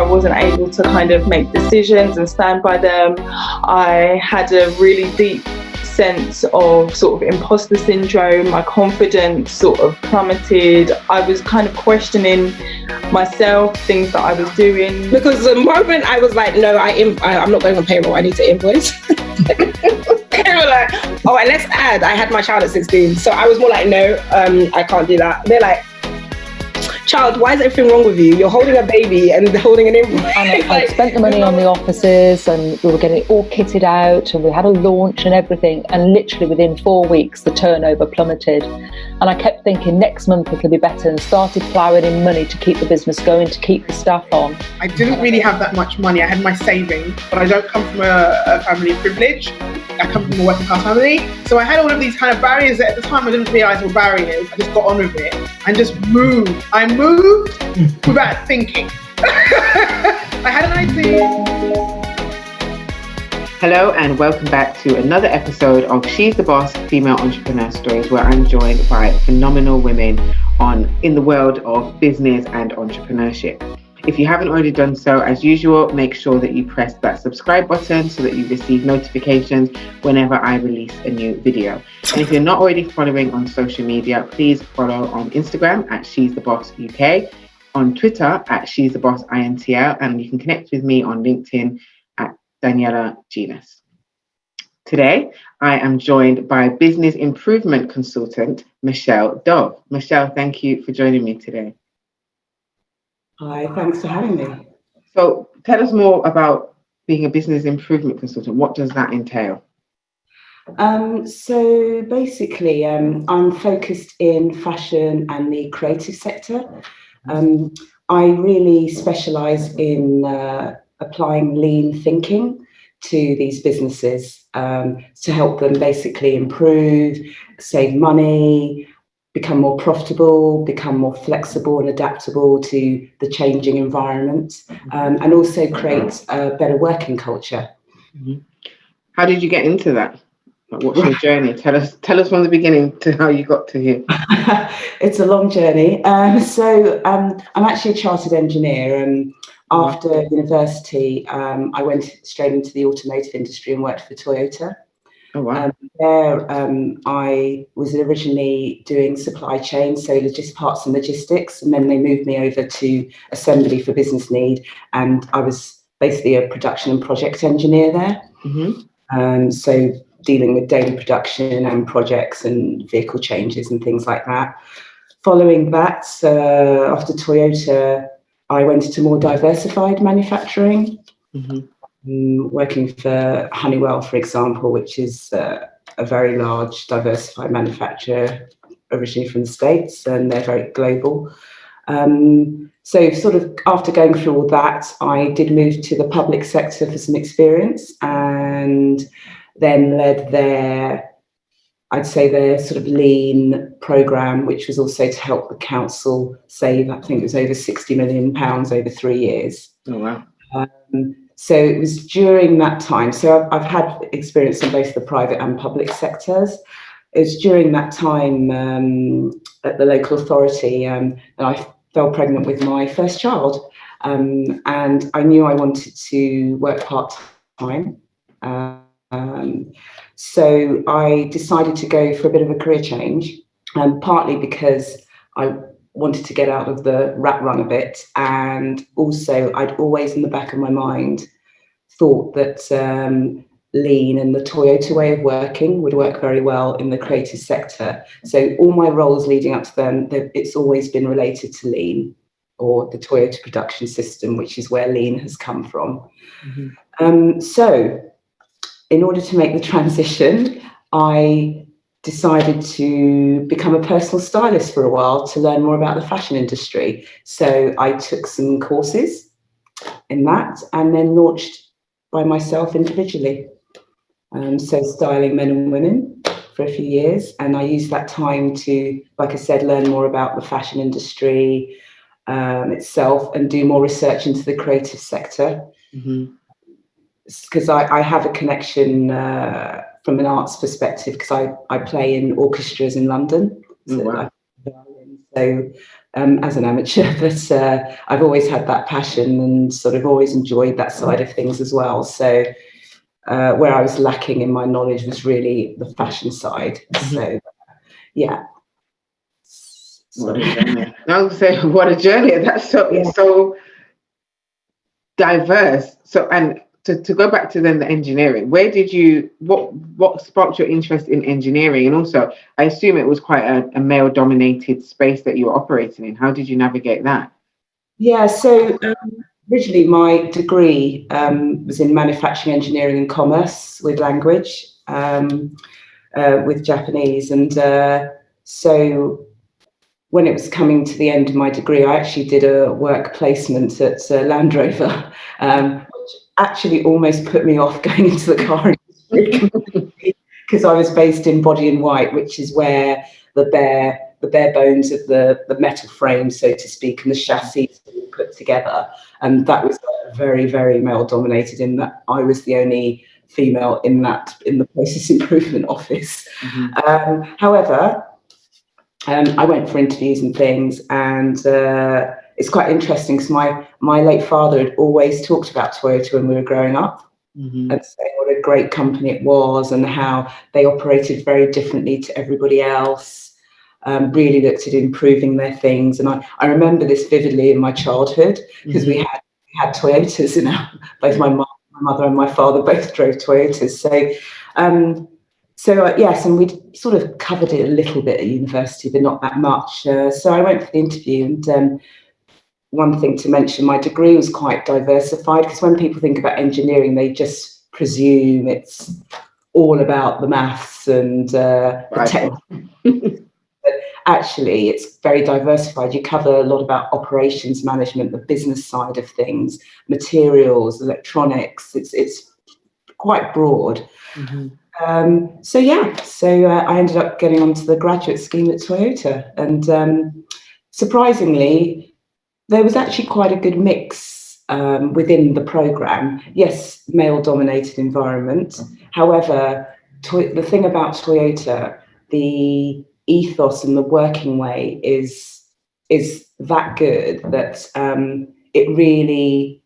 I wasn't able to kind of make decisions and stand by them. I had a really deep sense of sort of imposter syndrome. My confidence sort of plummeted. I was kind of questioning myself, things that I was doing. Because the moment I was like, no, I'm not going on payroll, I need to invoice. They were like, oh, and let's add, I had my child at 16. So I was more like, no, I can't do that. They're like, child, why is everything wrong with you? You're holding a baby and holding an invoice. And I spent the money on the offices, and we were getting it all kitted out, and we had a launch and everything, and literally within 4 weeks the turnover plummeted. And I kept thinking next month it'll be better, and started ploughing in money to keep the business going, to keep the staff on. I didn't really have that much money. I had my savings, but I don't come from a family of privilege. I come from a working class family. So I had all of these kind of barriers that at the time I didn't realise were barriers. I just got on with it and just moved. I moved without thinking. I had an idea. Hello and welcome back to another episode of She's the Boss Female Entrepreneur Stories, where I'm joined by phenomenal women in the world of business and entrepreneurship. If you haven't already done so, as usual, make sure that you press that subscribe button so that you receive notifications whenever I release a new video. And if you're not already following on social media, please follow on Instagram at She's the Boss UK, on Twitter at She's the Boss INTL, and you can connect with me on LinkedIn at Daniela Genus. Today, I am joined by business improvement consultant, Michelle Dove. Michelle, thank you for joining me today. Hi, thanks for having me. So tell us more about being a business improvement consultant. What does that entail? So basically, I'm focused in fashion and the creative sector. I really specialise in applying lean thinking to these businesses to help them basically improve, save money, become more profitable, become more flexible and adaptable to the changing environment, and also create a better working culture. Mm-hmm. How did you get into that? What's your journey? Tell us from the beginning to how you got to here. It's a long journey. I'm actually a chartered engineer, and after university, I went straight into the automotive industry and worked for Toyota. Oh, wow. I was originally doing supply chain, so parts and logistics, and then they moved me over to assembly for business need, and I was basically a production and project engineer there. Mm-hmm. So dealing with daily production and projects and vehicle changes and things like that. Following that, after Toyota, I went into more diversified manufacturing. Mm-hmm. Working for Honeywell, for example, which is a very large diversified manufacturer, originally from the States, and they're very global. So sort of after going through all that, I did move to the public sector for some experience, and then led their sort of lean program, which was also to help the council save, I think it was over £60 million over 3 years. Oh, wow. So it was during that time. So I've had experience in both the private and public sectors. It was during that time at the local authority that I fell pregnant with my first child. And I knew I wanted to work part-time. So I decided to go for a bit of a career change, partly because I wanted to get out of the rat run a bit, and also I'd always in the back of my mind thought that lean and the Toyota way of working would work very well in the creative sector. So all my roles leading up to them, it's always been related to lean, or the Toyota production system, which is where lean has come from. Mm-hmm. So in order to make the transition, I decided to become a personal stylist for a while to learn more about the fashion industry. So I took some courses in that and then launched by myself individually. So styling men and women for a few years. And I used that time to, like I said, learn more about the fashion industry itself and do more research into the creative sector. Because I have a connection from an arts perspective, because I play in orchestras in London. So So as an amateur, but I've always had that passion and sort of always enjoyed that side of things as well. So where I was lacking in my knowledge was really the fashion side. So yeah. What a journey. I would say, what a journey. That's so, it's so diverse. So, and to go back to then the engineering, where did you, what sparked your interest in engineering? And also, I assume it was quite a male dominated space that you were operating in. How did you navigate that? Yeah, so originally my degree was in manufacturing, engineering and commerce with language, with Japanese. And so when it was coming to the end of my degree, I actually did a work placement at Land Rover, which actually almost put me off going into the car industry because I was based in Body in White, which is where the bare bones of the metal frame, so to speak, and the chassis were put together. And that was very, very male dominated in that I was the only female in the process improvement office. However, I went for interviews and things, and it's quite interesting because my late father had always talked about Toyota when we were growing up, and saying what a great company it was and how they operated very differently to everybody else. Really looked at improving their things, and I remember this vividly in my childhood because we had Toyotas in both my mother and my father both drove Toyotas. So yes, and we'd sort of covered it a little bit at university, but not that much. So I went for the interview, and one thing to mention, my degree was quite diversified because when people think about engineering, they just presume it's all about the maths and the technical. But actually, it's very diversified. You cover a lot about operations management, the business side of things, materials, electronics. It's quite broad. So I ended up getting onto the graduate scheme at Toyota, and surprisingly, there was actually quite a good mix within the program. Yes, male-dominated environment. However, the thing about Toyota, the ethos and the working way is that good that it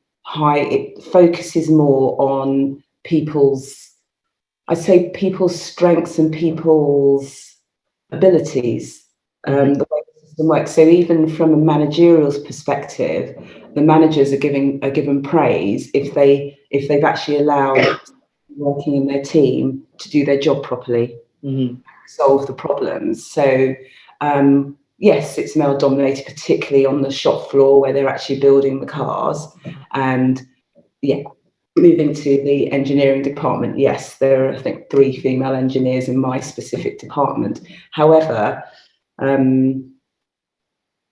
focuses more on people's strengths and people's abilities, the way the system works. So even from a managerial perspective, the managers are given praise if they've actually allowed working in their team to do their job properly, solve the problems. So yes, it's male dominated, particularly on the shop floor where they're actually building the cars, and moving to the engineering department, yes, there are, I think, 3 female engineers in my specific department. However, I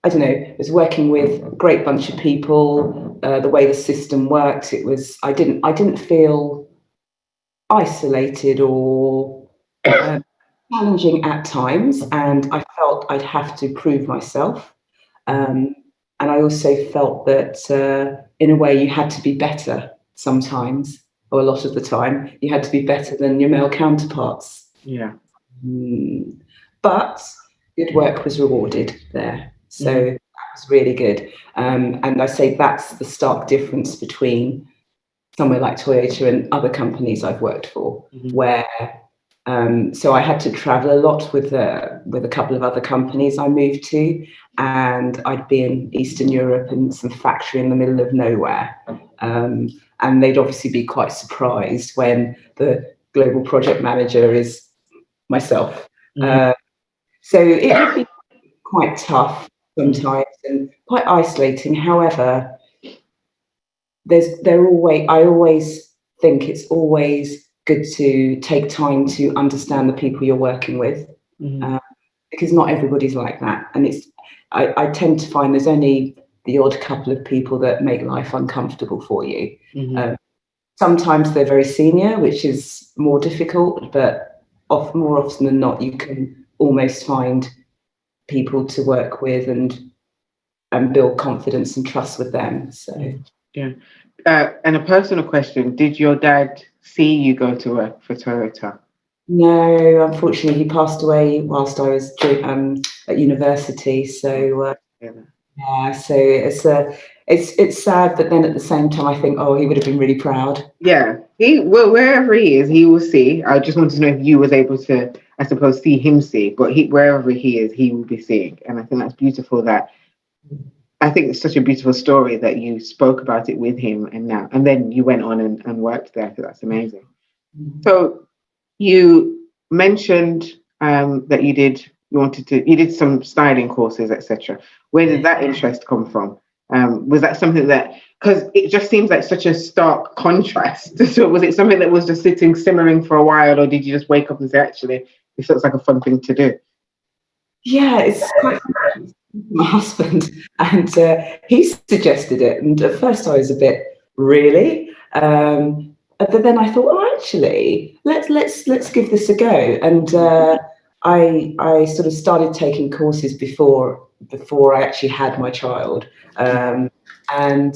don't know, I was working with a great bunch of people. The way the system works, I didn't feel isolated or challenging at times, and I felt I'd have to prove myself. And I also felt that in a way you had to be better sometimes, or a lot of the time, you had to be better than your male counterparts. Yeah. But good work was rewarded there. So that was really good. And I say that's the stark difference between somewhere like Toyota and other companies I've worked for, where so I had to travel a lot with a couple of other companies I moved to, and I'd be in Eastern Europe in some factory in the middle of nowhere. And they'd obviously be quite surprised when the global project manager is myself. So it would be quite tough sometimes and quite isolating. However, I always think it's always good to take time to understand the people you're working with, because not everybody's like that. And I tend to find there's only the odd couple of people that make life uncomfortable for you. Sometimes they're very senior, which is more difficult, but more often than not, you can almost find people to work with and build confidence and trust with them. So and a personal question: did your dad see you go to work for Toyota? No, unfortunately, he passed away whilst I was at university. So yeah, so it's sad, but then at the same time, I think, oh, he would have been really proud. Yeah, wherever he is, he will see. I just wanted to know if you was able to, I suppose, see him see, but wherever he is, he will be seeing. And I think that's beautiful. I think it's such a beautiful story that you spoke about it with him, and then you went on and worked there. So that's amazing. So you mentioned that you did some styling courses, etc. Where did that interest come from? Was that something that, because it just seems like such a stark contrast. So was it something that was just simmering for a while, or did you just wake up and say, actually, this looks like a fun thing to do? Yeah, it's quite my husband, and he suggested it. And at first, I was a bit really, but then I thought, oh, actually, let's give this a go. And I sort of started taking courses before I actually had my child, and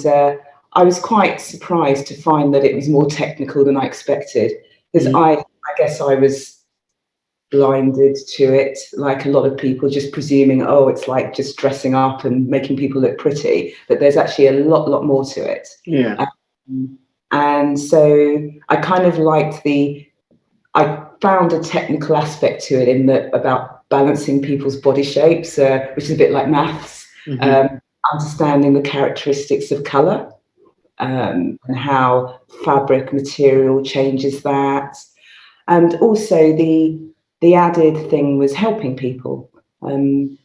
I was quite surprised to find that it was more technical than I expected, because I guess I was blinded to it, like a lot of people, just presuming, oh, it's like just dressing up and making people look pretty, but there's actually a lot more to it. Yeah. And so I kind of liked I found a technical aspect to it, in that about balancing people's body shapes, which is a bit like maths, understanding the characteristics of colour, and how fabric material changes that. And also the added thing was helping people. Came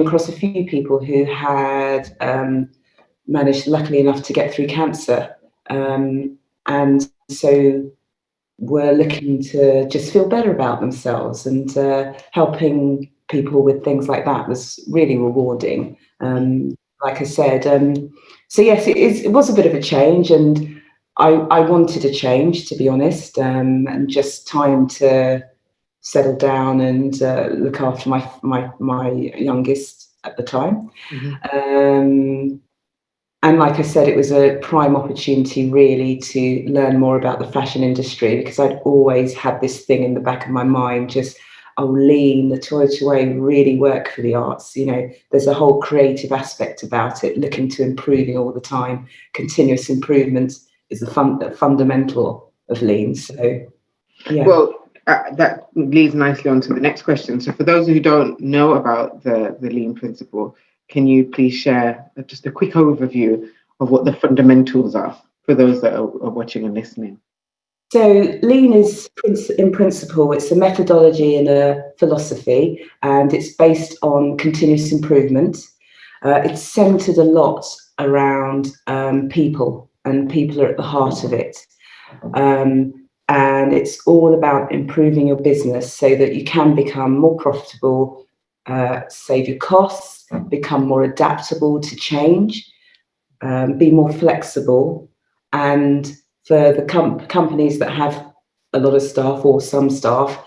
across a few people who had managed, luckily enough, to get through cancer, and so were looking to just feel better about themselves, and helping people with things like that was really rewarding. Like I said, so yes, it was a bit of a change, and I wanted a change, to be honest, and just time to settle down and look after my youngest at the time. And like I said, it was a prime opportunity really to learn more about the fashion industry, because I'd always had this thing in the back of my mind, just, oh, lean, the toilet way really work for the arts. There's a whole creative aspect about it, looking to improving all the time. Continuous improvement is the fundamental of lean. So, yeah. Well, that leads nicely on to the next question. So for those who don't know about the lean principle, can you please share just a quick overview of what the fundamentals are for those that are watching and listening? So lean is, in principle, it's a methodology and a philosophy, and it's based on continuous improvement. It's centered a lot around people, and people are at the heart of it. And it's all about improving your business so that you can become more profitable, save your costs, become more adaptable to change, be more flexible. And for the companies that have a lot of staff or some staff,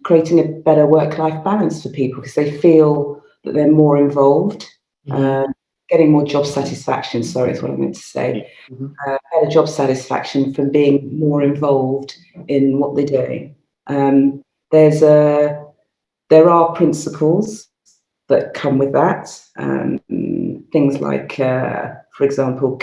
creating a better work-life balance for people, because they feel that they're more involved, getting more job satisfaction, sorry, is what I meant to say. Better job satisfaction from being more involved in what they're doing. There are principles that come with that. Things like, for example,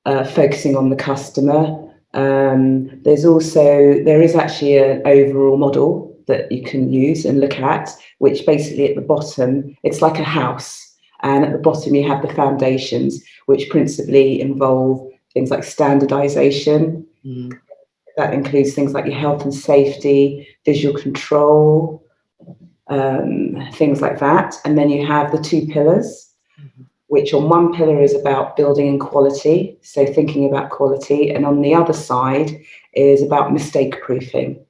focusing on the customer. There is actually an overall model that you can use and look at, which basically at the bottom, it's like a house. And at the bottom, you have the foundations, which principally involve things like standardization. That includes things like your health and safety, visual control, things like that. And then you have the two pillars, which on one pillar is about building in quality, so thinking about quality, and on the other side is about mistake proofing.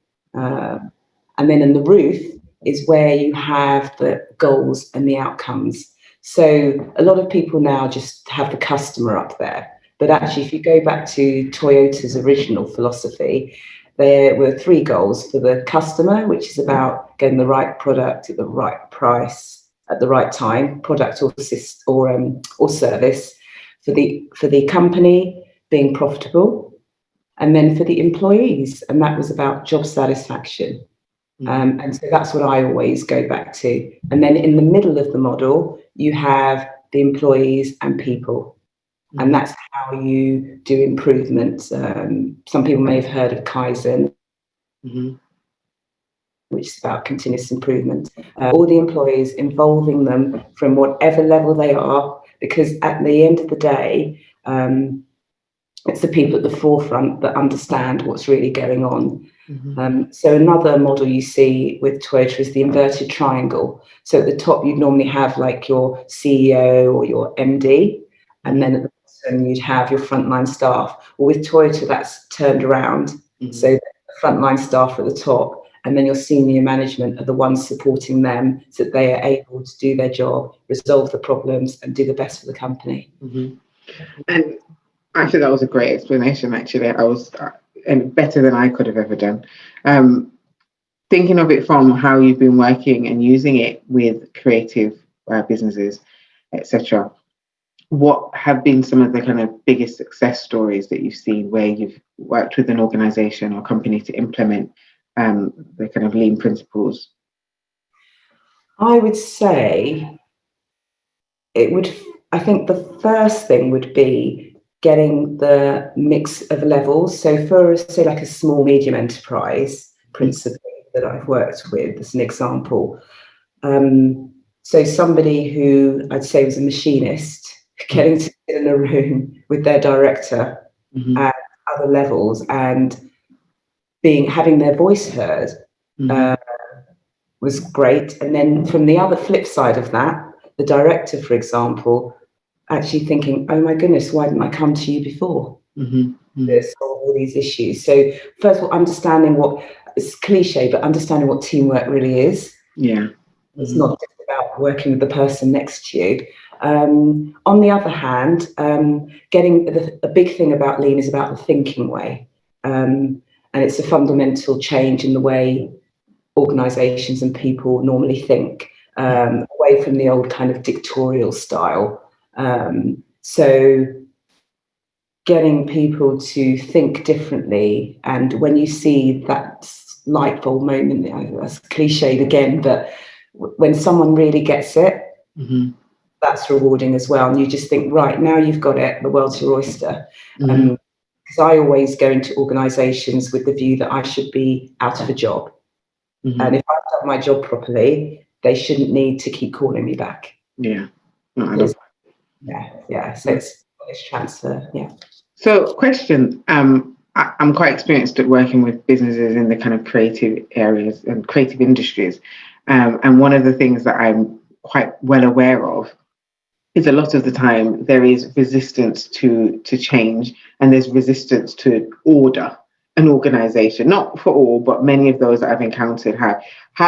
And then in the roof is where you have the goals and the outcomes. So a lot of people now just have the customer up there. But actually, if you go back to Toyota's original philosophy, there were 3 goals for the customer, which is about getting the right product at the right price at the right time, product or service. For the company, being profitable. and then for the employees, and that was about job satisfaction. And so that's what I always go back to. And then in the middle of the model, you have the employees and people. And that's how you do improvements. Some people may have heard of Kaizen, which is about continuous improvement. All the employees, involving them from whatever level they are, because at the end of the day, it's the people at the forefront that understand what's really going on. So another model you see with Toyota is the inverted triangle. So at the top, you'd normally have like your CEO or your MD, and then at the bottom, you'd have your frontline staff. Well, with Toyota, that's turned around. So the frontline staff at the top, and then your senior management are the ones supporting them so that they are able to do their job, resolve the problems, and do the best for the company. And actually, that was a great explanation. Actually, I was and better than I could have ever done. Thinking of it from how you've been working and using it with creative businesses, etc. What have been some of the kind of biggest success stories that you've seen where you've worked with an organization or company to implement the kind of lean principles? I would say I think the first thing would be getting the mix of levels. So for, say, like a small, medium enterprise, principally, that I've worked with, as an example. So somebody who I'd say was a machinist, getting to sit in a room with their director at other levels and having their voice heard was great. And then from the other flip side of that, the director, for example, actually thinking, oh my goodness, why didn't I come to you before? To solve all these issues. So first of all, understanding it's cliche, but understanding what teamwork really is. Yeah. It's not just about working with the person next to you. On the other hand, a big thing about lean is about the thinking way. And it's a fundamental change in the way organizations and people normally think, away from the old kind of dictatorial style. So getting people to think differently, and when you see that light bulb moment, that's cliched again, but when someone really gets it, that's rewarding as well. And you just think, right, now you've got it, the world's your oyster. Because I always go into organizations with the view that I should be out of a job. And if I've done my job properly, they shouldn't need to keep calling me back. Yeah. No, I love Yeah. So it's transfer. Yeah. So, question. I'm quite experienced at working with businesses in the kind of creative areas and creative industries. And one of the things that I'm quite well aware of is a lot of the time there is resistance to change, and there's resistance to order. An organization, not for all, but many of those that I've encountered have.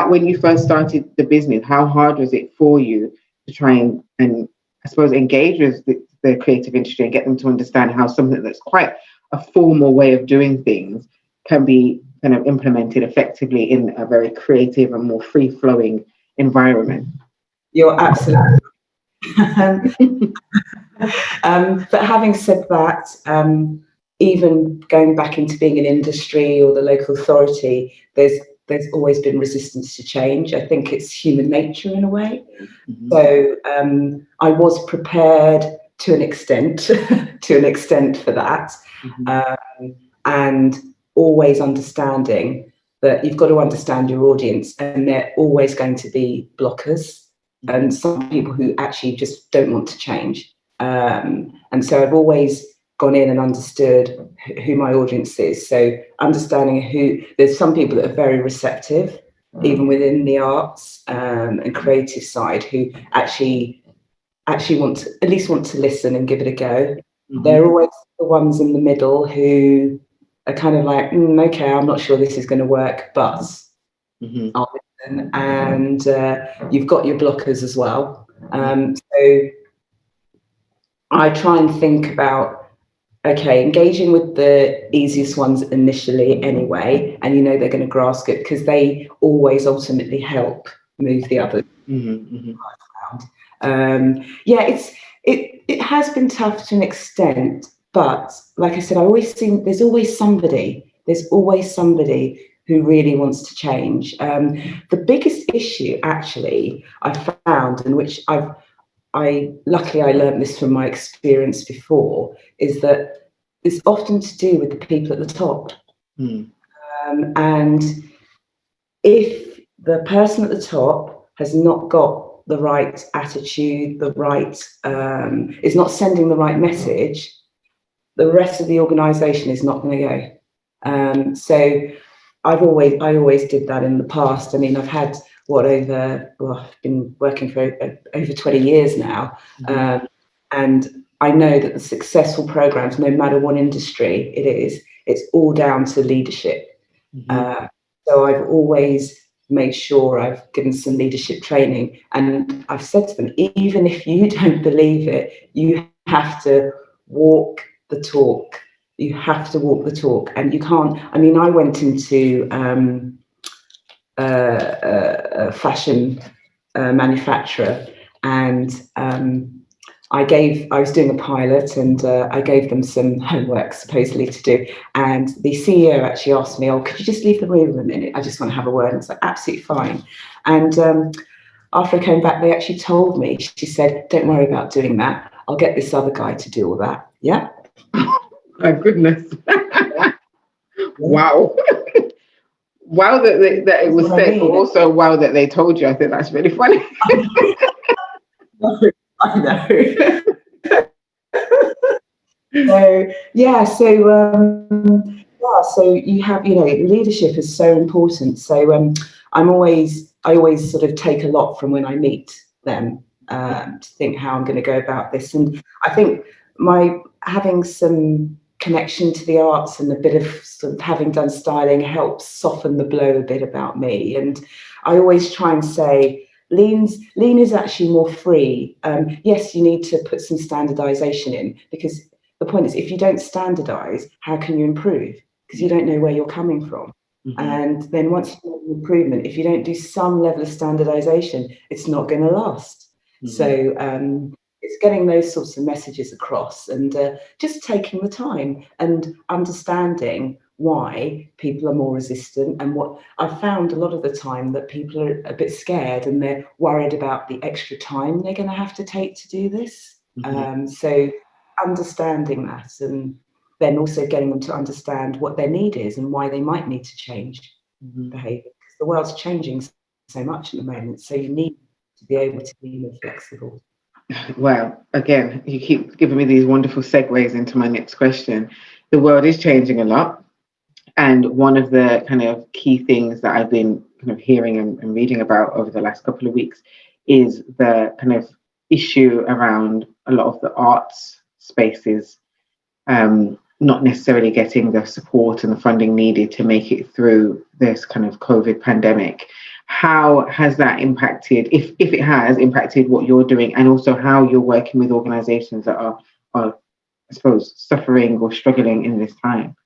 When you first started the business, how hard was it for you to try and I suppose engage with the creative industry and get them to understand how something that's quite a formal way of doing things can be kind of implemented effectively in a very creative and more free-flowing environment? You're absolutely but having said that, even going back into being an industry or the local authority, there's always been resistance to change. I think it's human nature in a way. So I was prepared to an extent, for that, and always understanding that you've got to understand your audience, and they're always going to be blockers, and some people who actually just don't want to change. And so I've always gone in and understood who my audience is. So understanding there's some people that are very receptive, even within the arts and creative side, who actually want to listen and give it a go. There are always the ones in the middle who are kind of like, okay, I'm not sure this is going to work, but I'll listen. And you've got your blockers as well. So I try and think about, okay, engaging with the easiest ones initially anyway, and they're going to grasp it because they always ultimately help move the others around. It has been tough to an extent, But like I said, I always think there's always somebody who really wants to change. The biggest issue, actually, I found, and which luckily I learned this from my experience before, is that it's often to do with the people at the top. And if the person at the top has not got the right attitude, is not sending the right message, the rest of the organisation is not going to go. So I always did that in the past. I mean, I've had I've been working for over 20 years now, and I know that the successful programs, no matter what industry it is, it's all down to leadership. So I've always made sure I've given some leadership training, and I've said to them, even if you don't believe it, you have to walk the talk. You have to walk the talk, and you can't. I mean, I went into a fashion manufacturer, and I was doing a pilot, and I gave them some homework supposedly to do. And the CEO actually asked me, "Oh, could you just leave the room a minute? I just want to have a word." And I was like, "Absolutely fine." And after I came back, they actually told me. She said, "Don't worry about doing that. I'll get this other guy to do all that." Yeah. My goodness. Wow. Wow that it was said, but also wow that they told you. I think that's really funny. I know. So you have, leadership is so important. So I always sort of take a lot from when I meet them to think how I'm going to go about this. And I think my having some connection to the arts and a bit of sort of having done styling helps soften the blow a bit about me. And I always try and say, lean is actually more free. Yes, you need to put some standardization in, because the point is, if you don't standardize, how can you improve? Because you don't know where you're coming from. And then once you make an improvement, if you don't do some level of standardization, it's not going to last. So it's getting those sorts of messages across, and just taking the time and understanding why people are more resistant. And what I've found a lot of the time, that people are a bit scared and they're worried about the extra time they're going to have to take to do this. So understanding that, and then also getting them to understand what their need is and why they might need to change behaviour, because the world's changing so much at the moment, so you need to be able to be more flexible. Well, again, you keep giving me these wonderful segues into my next question. The world is changing a lot, and one of the kind of key things that I've been kind of hearing and reading about over the last couple of weeks is the kind of issue around a lot of the arts spaces not necessarily getting the support and the funding needed to make it through this kind of COVID pandemic. How has that impacted, if it has impacted what you're doing, and also how you're working with organizations that are I suppose, suffering or struggling in this time?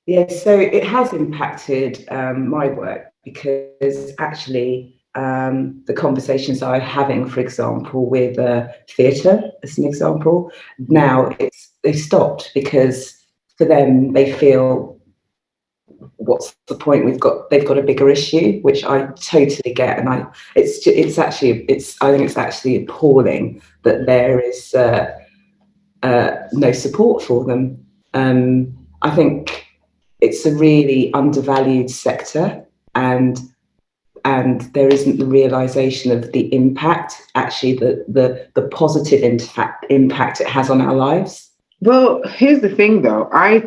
Yeah, so it has impacted my work, because actually the conversations I'm having, for example, with theatre, as an example, now they've stopped, because for them they feel, what's the point? They've got a bigger issue, which I totally get, and I think it's actually appalling that there is no support for them. I think it's a really undervalued sector, and there isn't the realization of the impact, actually the positive impact it has on our lives. Well, here's the thing, though. I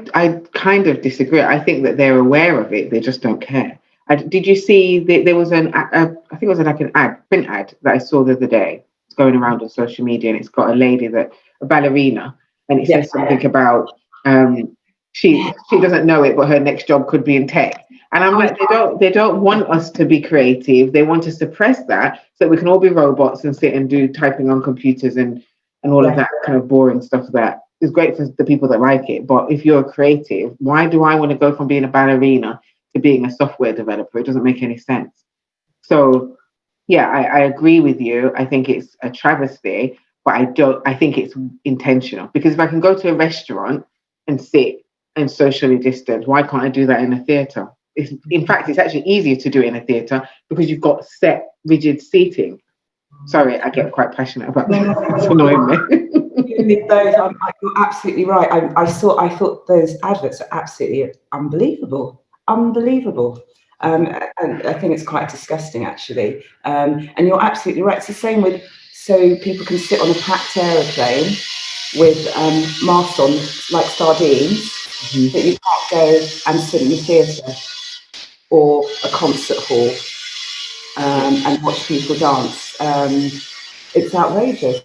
kind of disagree. I think that they're aware of it. They just don't care. Did you see there was I think it was like an print ad that I saw the other day. It's going around on social media, and it's got a ballerina, and it says something about she doesn't know it, but her next job could be in tech. And I'm like, they don't want us to be creative. They want to suppress that so that we can all be robots and sit and do typing on computers and all of that kind of boring stuff that is great for the people that like it. But if you're creative, why do I want to go from being a ballerina to being a software developer? It doesn't make any sense. So yeah, I agree with you. I think it's a travesty, but I think it's intentional, because if I can go to a restaurant and sit and socially distance, why can't I do that in a theatre? In fact, it's actually easier to do it in a theatre because you've got set, rigid seating. Sorry, I get quite passionate about that. It's annoying me. You're absolutely right. I thought those adverts are absolutely unbelievable. And I think it's quite disgusting, actually. And you're absolutely right. It's the same with, so people can sit on a packed aeroplane with masks on like sardines, but you can't go and sit in the theatre or a concert hall and watch people dance. It's outrageous.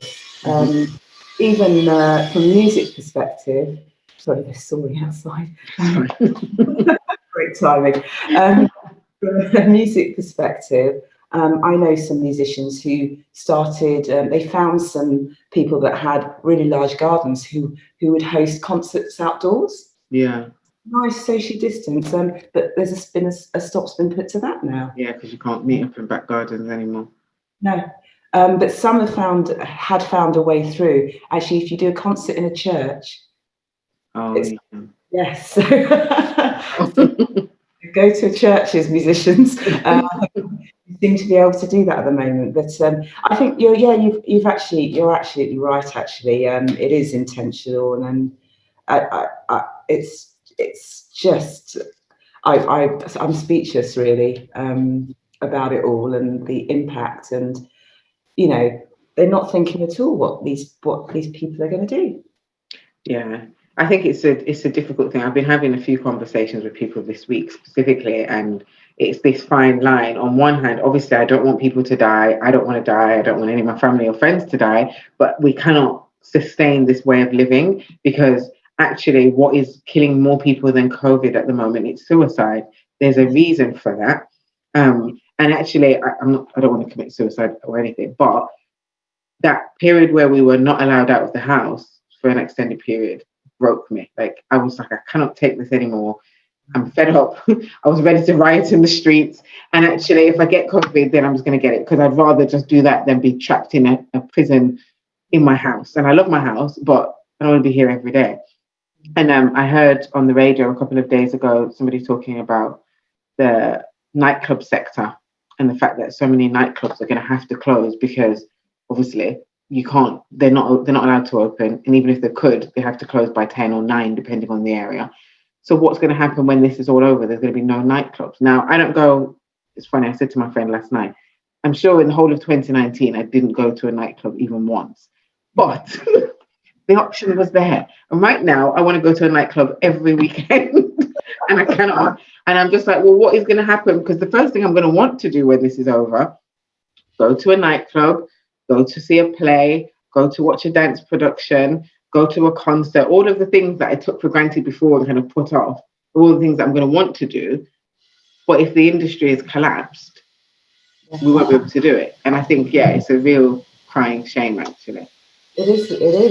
Even from a music perspective, sorry, they're soaring outside. Great timing. From a music perspective, I know some musicians who started, they found some people that had really large gardens who would host concerts outdoors. Yeah. Nice social distance, but there's been a stop's been put to that now. Yeah, because you can't meet up in back gardens anymore. No. But some had found a way through. Actually, if you do a concert in a church, yes. Go to a church as musicians. You seem to be able to do that at the moment. But I think you're absolutely right. Actually, it is intentional, and it's just I'm speechless really about it all and the impact, and they're not thinking at all what these people are going to do. Yeah, I think it's a difficult thing. I've been having a few conversations with people this week specifically, and it's this fine line. On one hand, obviously, I don't want people to die. I don't want to die. I don't want any of my family or friends to die. But we cannot sustain this way of living, because actually what is killing more people than COVID at the moment, it's suicide. There's a reason for that. And actually, I don't want to commit suicide or anything, but that period where we were not allowed out of the house for an extended period broke me. Like, I was like, I cannot take this anymore. I'm fed up. I was ready to riot in the streets. And actually, if I get COVID, then I'm just going to get it, because I'd rather just do that than be trapped in a prison in my house. And I love my house, but I don't want to be here every day. And I heard on the radio a couple of days ago somebody talking about the nightclub sector and the fact that so many nightclubs are going to have to close because obviously they're not allowed to open, and even if they could, they have to close by 10 or 9 depending on the area. So what's going to happen when this is all over? There's going to be no nightclubs. Now, I don't go, it's funny, I said to my friend last night, I'm sure in the whole of 2019 I didn't go to a nightclub even once, but the option was there. And right now I want to go to a nightclub every weekend and I cannot. And I'm just like, well, what is going to happen? Because the first thing I'm going to want to do when this is over, go to a nightclub, go to see a play, go to watch a dance production, go to a concert, all of the things that I took for granted before and kind of put off, all the things that I'm going to want to do. But if the industry has collapsed, we won't be able to do it. And I think, it's a real crying shame, actually. It is.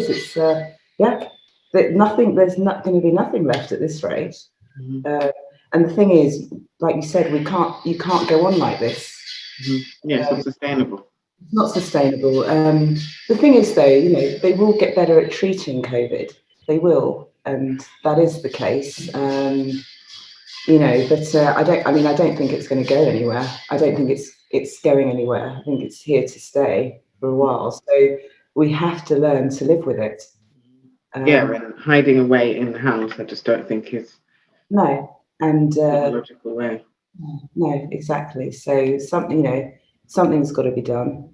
It's, there's not going to be nothing left at this rate. Mm-hmm. And the thing is, like you said, you can't go on like this. Mm-hmm. Yeah, it's not sustainable. It's not sustainable. The thing is, though, they will get better at treating COVID. They will, and that is the case. But I don't think it's going to go anywhere. I don't think it's going anywhere. I think it's here to stay for a while. So we have to learn to live with it. And hiding away in the house, I just don't think is a logical way. No, exactly. So something's got to be done.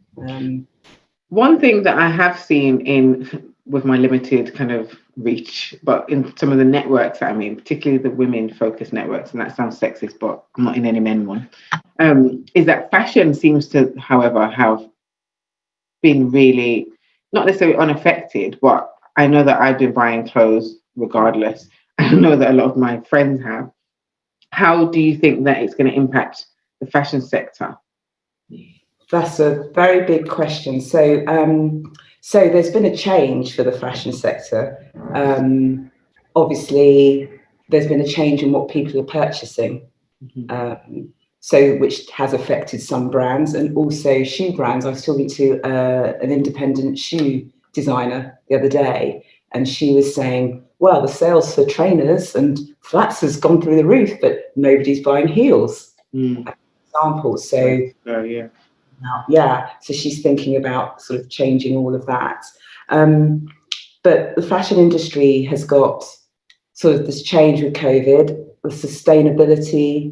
One thing that I have seen with my limited kind of reach, but in some of the networks that I'm in, particularly the women-focused networks, and that sounds sexist, but I'm not in any men one, is that fashion seems to, however, have been really, not necessarily unaffected, but I know that I've been buying clothes regardless. I know that a lot of my friends have. How do you think that it's going to impact the fashion sector? That's a very big question. So there's been a change for the fashion sector. Obviously, there's been a change in what people are purchasing. Mm-hmm. Which has affected some brands, and also shoe brands. I was talking to an independent shoe designer the other day, and she was saying, well, the sales for trainers and flats has gone through the roof, but nobody's buying heels. Example. So yeah, so she's thinking about sort of changing all of that. But the fashion industry has got sort of this change with COVID, the sustainability,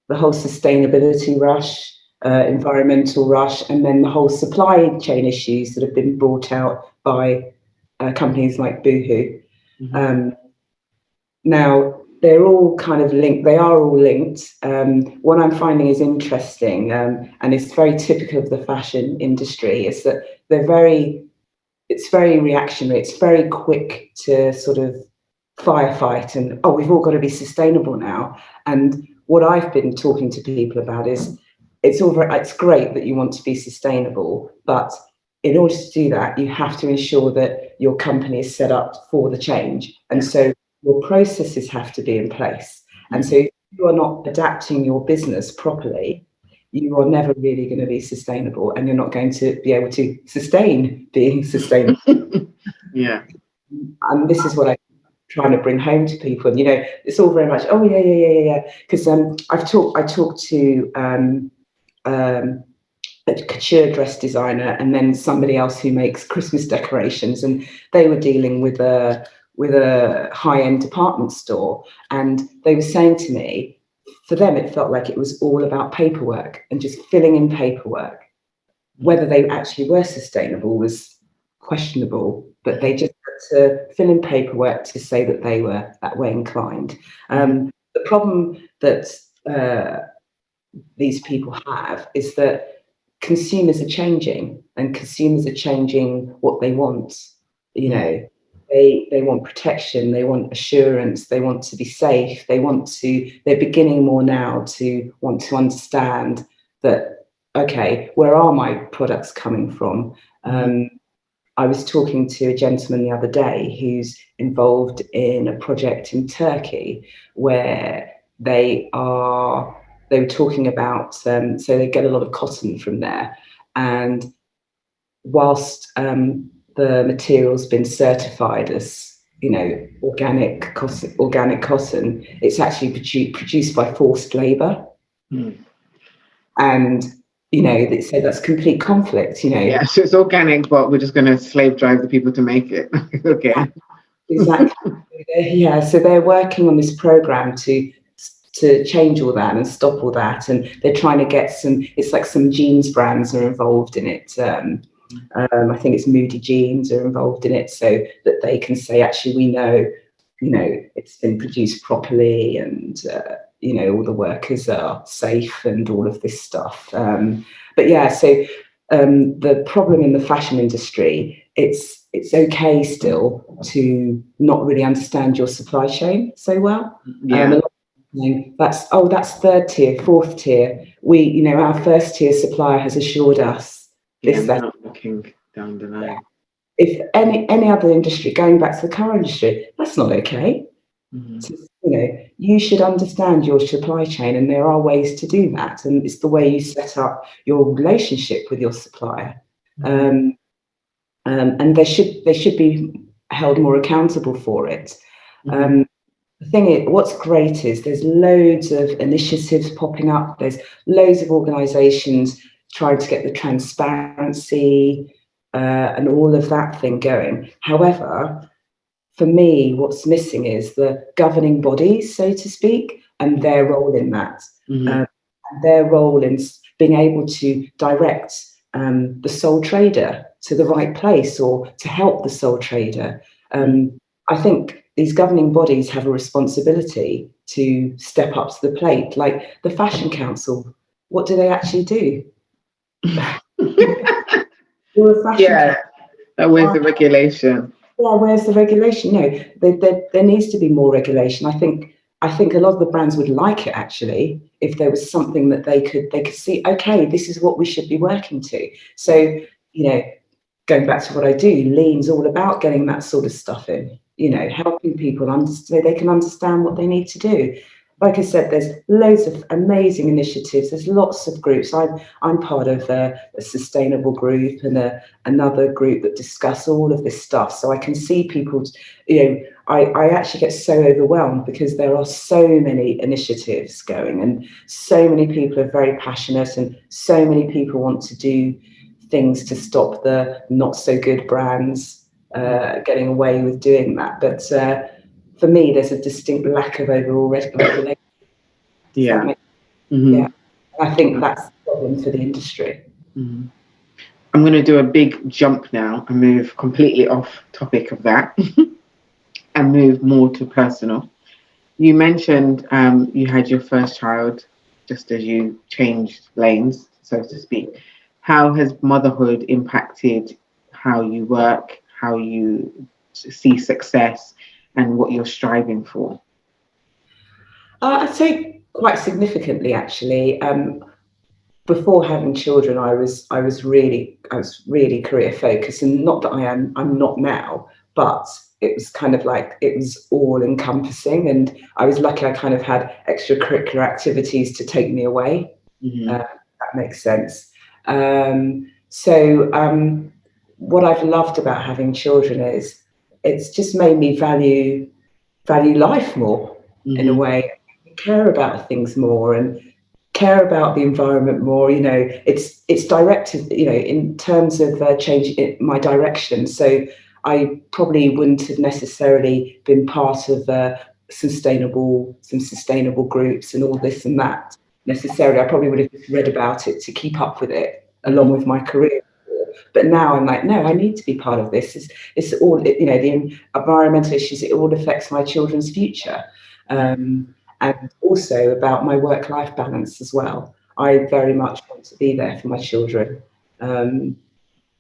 the whole sustainability rush, environmental rush, and then the whole supply chain issues that have been brought out by companies like Boohoo. Now, they're all kind of linked. They are all linked. What I'm finding is interesting, and it's very typical of the fashion industry, is that it's very reactionary. It's very quick to sort of firefight and, oh, we've all got to be sustainable now. And what I've been talking to people about is it's great that you want to be sustainable, but in order to do that, you have to ensure that your company is set up for the change. And so your processes have to be in place. And so if you are not adapting your business properly, you are never really going to be sustainable, and you're not going to be able to sustain being sustainable. And this is what I'm trying to bring home to people. You know, it's all very much, oh yeah. Because I talked to a couture dress designer, and then somebody else who makes Christmas decorations, and they were dealing with a high-end department store, and they were saying to me, for them it felt like it was all about paperwork and just filling in paperwork. Whether they actually were sustainable was questionable, but they just had to fill in paperwork to say that they were that way inclined. The problem that these people have is that consumers are changing, and consumers are changing what they want. You know, they want protection, they want assurance, they want to be safe, they're beginning more now to want to understand that, okay, where are my products coming from? I was talking to a gentleman the other day who's involved in a project in Turkey where they were talking about, so they get a lot of cotton from there, and whilst the material's been certified as, you know, organic cotton, it's actually produced by forced labour. And, you know, they say that's complete conflict, you know. Yeah, so it's organic, but we're just going to slave drive the people to make it. Okay. Exactly. Yeah, so they're working on this program to change all that and stop all that, and they're trying to get it's like some jeans brands are involved in it. I think it's Moody Jeans are involved in it, so that they can say, actually, we know, you know, it's been produced properly, and you know, all the workers are safe and all of this stuff. But yeah, so the problem in the fashion industry, it's okay still to not really understand your supply chain so well. That's third tier, fourth tier. You know, our first tier supplier has assured us this, that. Not looking down the line. If any other industry, going back to the car industry, that's not okay. So, you know, you should understand your supply chain, and there are ways to do that, and it's the way you set up your relationship with your supplier. And they should be held more accountable for it. The thing is, what's great is there's loads of initiatives popping up. There's loads of organisations trying to get the transparency and all of that thing going. However, for me, what's missing is the governing bodies, so to speak, and their role in that. And their role in being able to direct the sole trader to the right place, or to help the sole trader. I think these governing bodies have a responsibility to step up to the plate. Like the Fashion Council, what do they actually do? Where's the regulation? Yeah, where's the regulation? No, there needs to be more regulation. I think a lot of the brands would like it, actually, if there was something that they could see, okay, this is what we should be working to. So, you know, going back to what I do, Lean's all about getting that sort of stuff in, you know, helping people so they can understand what they need to do. like I said, there's loads of amazing initiatives. There's lots of groups. I'm part of a sustainable group and another group that discuss all of this stuff. So I can see people, I actually get so overwhelmed because there are so many initiatives going and so many people are very passionate and so many people want to do things to stop the not so good brands getting away with doing that. But for me, there's a distinct lack of overall regulation. Yeah. Yeah. I think that's the problem for the industry. I'm going to do a big jump now and move completely off topic of that and move more to personal. You mentioned you had your first child just as you changed lanes, so to speak. How has motherhood impacted how you work, how you see success, and what you're striving for? I'd say quite significantly, actually. Before having children, I was really career focused, and not that I'm not now, but it was kind of like it was all encompassing, and I was lucky I kind of had extracurricular activities to take me away. That makes sense. What I've loved about having children is it's just made me value life more in a way, care about things more and care about the environment more. It's directed, in terms of changing my direction. So I probably wouldn't have necessarily been part of some sustainable groups and all this and that necessarily. I probably would have just read about it to keep up with it along with my career. But now I'm like, no, I need to be part of this. It's all, the environmental issues, it all affects my children's future. And also about my work-life balance as well. I very much want to be there for my children.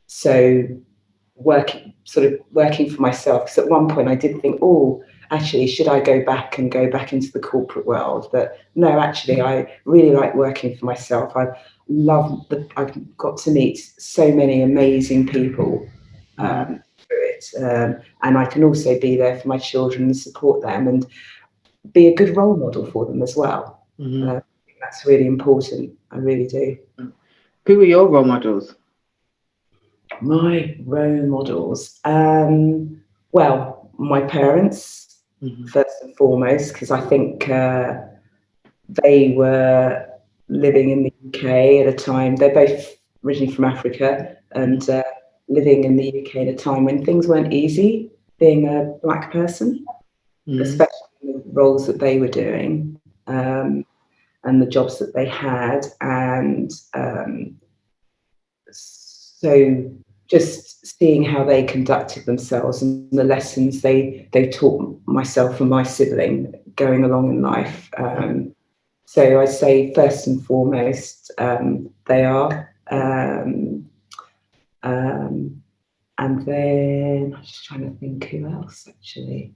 So working for myself, because at one point I did think, actually, should I go back into the corporate world? But no, actually, I really like working for myself. I've got to meet so many amazing people through it. And I can also be there for my children and support them and be a good role model for them as well. I think that's really important. I really do. Who are your role models? My role models? Well, my parents, first and foremost, because I think they were living in the UK at a time. They're both originally from Africa and living in the UK at a time when things weren't easy being a Black person, especially the roles that they were doing and the jobs that they had. And so just seeing how they conducted themselves and the lessons they taught myself and my sibling going along in life. So I say first and foremost, they are. And then I'm just trying to think who else actually.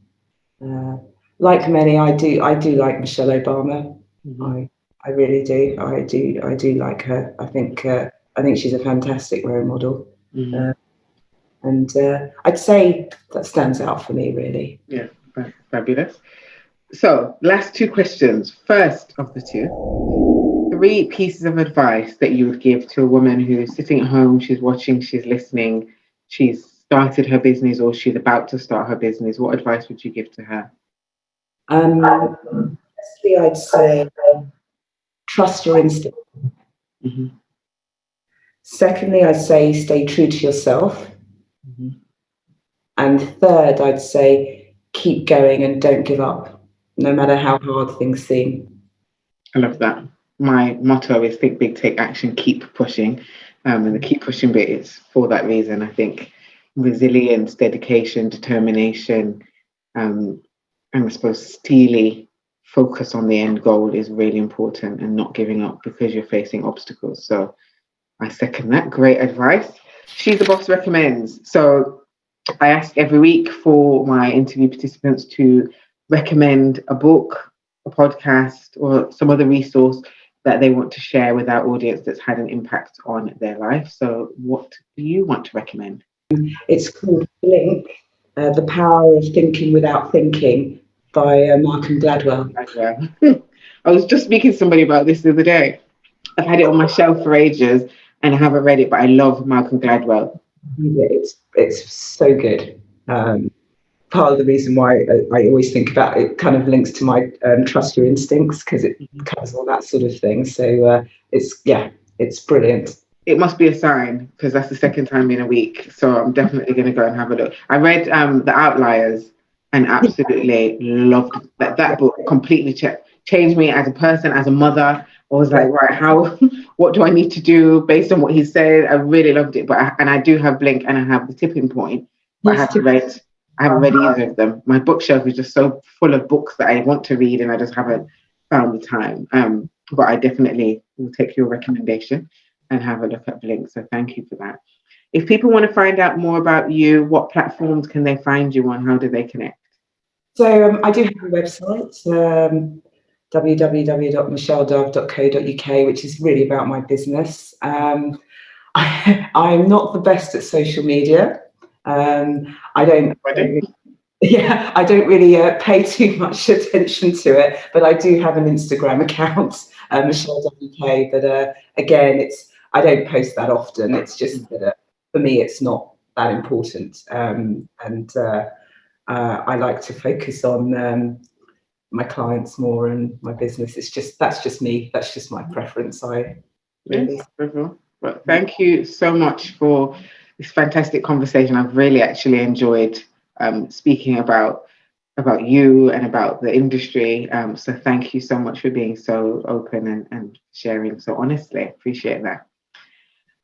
Like many, I do like Michelle Obama. I really do. I do like her. I think she's a fantastic role model. And I'd say that stands out for me, really. Yeah, fabulous. So, last two questions. First of the two, 3 pieces of advice that you would give to a woman who's sitting at home, she's watching, she's listening, she's started her business or she's about to start her business. What advice would you give to her? Firstly, I'd say trust your instinct. Secondly, I'd say stay true to yourself. And third, I'd say keep going and don't give up, no matter how hard things seem. I love that. My motto is think big, take action, keep pushing. And the keep pushing bit is for that reason. I think resilience, dedication, determination, and I suppose steely focus on the end goal is really important, and not giving up because you're facing obstacles. So I second that. Great advice. She's the Boss recommends. So I ask every week for my interview participants to recommend a book, a podcast, or some other resource that they want to share with our audience that's had an impact on their life. So what do you want to recommend? It's called Blink, The Power of Thinking Without Thinking by Malcolm Gladwell. I was just speaking to somebody about this the other day. I've had it on my shelf for ages and I haven't read it, but I love Malcolm Gladwell. It's so good. Part of the reason why I always think about it kind of links to my trust your instincts, because it covers all that sort of thing. So it's brilliant. It must be a sign, because that's the second time in a week. So I'm definitely going to go and have a look. I read The Outliers and absolutely loved that. That book completely changed me as a person, as a mother. I was like, right, what do I need to do based on what he said? I really loved it. And I do have Blink and I have The Tipping Point, but I haven't read either of them. My bookshelf is just so full of books that I want to read and I just haven't found the time. But I definitely will take your recommendation and have a look at Blink. So thank you for that. If people want to find out more about you, what platforms can they find you on? How do they connect? So I do have a website, www.michelledove.co.uk, which is really about my business. I'm not the best at social media. I don't really pay too much attention to it, but I do have an Instagram account, Michelle.uk. But again, I don't post that often. It's just that for me, it's not that important, and I like to focus on my clients more and my business. That's just me. That's just my preference. Well, thank you so much for this fantastic conversation. I've really actually enjoyed speaking about you and about the industry. So thank you so much for being so open and sharing so honestly. Appreciate that.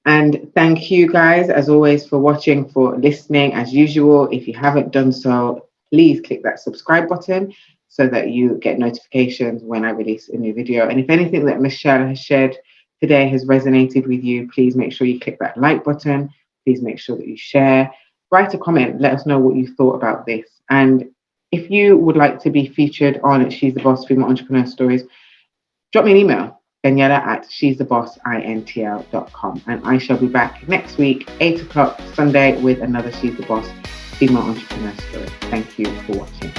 And thank you guys, as always, for watching, for listening. As usual, if you haven't done so, please click that subscribe button so that you get notifications when I release a new video. And if anything that Michelle has shared today has resonated with you, please make sure you click that like button. Please make sure that you share. Write a comment. Let us know what you thought about this. And if you would like to be featured on She's the Boss Female Entrepreneur Stories, drop me an email, Daniela@she'sthebossintl.com. And I shall be back next week, 8 o'clock Sunday, with another She's the Boss Female Entrepreneur Story. Thank you for watching.